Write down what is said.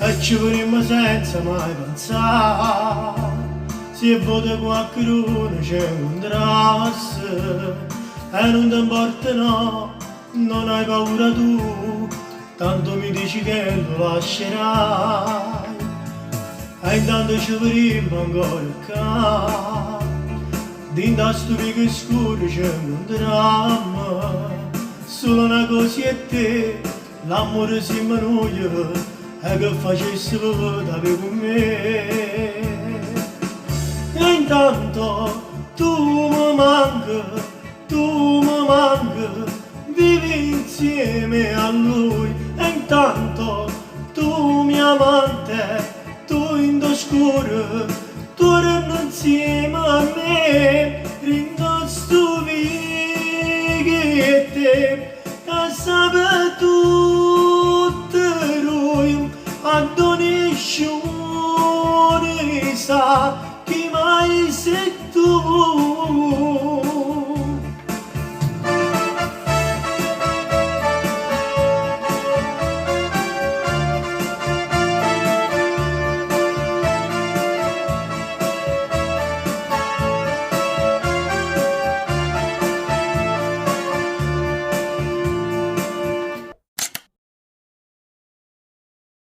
e ci vorremmo senza mai pensare. Se vota qualcuno ci incontrasse e non ti importa no, non hai paura tu, tanto mi dici che lo lascerai. E intanto ci vorremmo ancora qua, dinda stupido scuro ci incontrammo. Solo una cosa è te, l'amore siamo noi, e che facessi da con me. E intanto tu mi manchi, vivi insieme a lui. E intanto tu mi amante, tu in scuro, tu resti insieme a me. Ringosto che te, che sape tutte noi, a doniscione sa.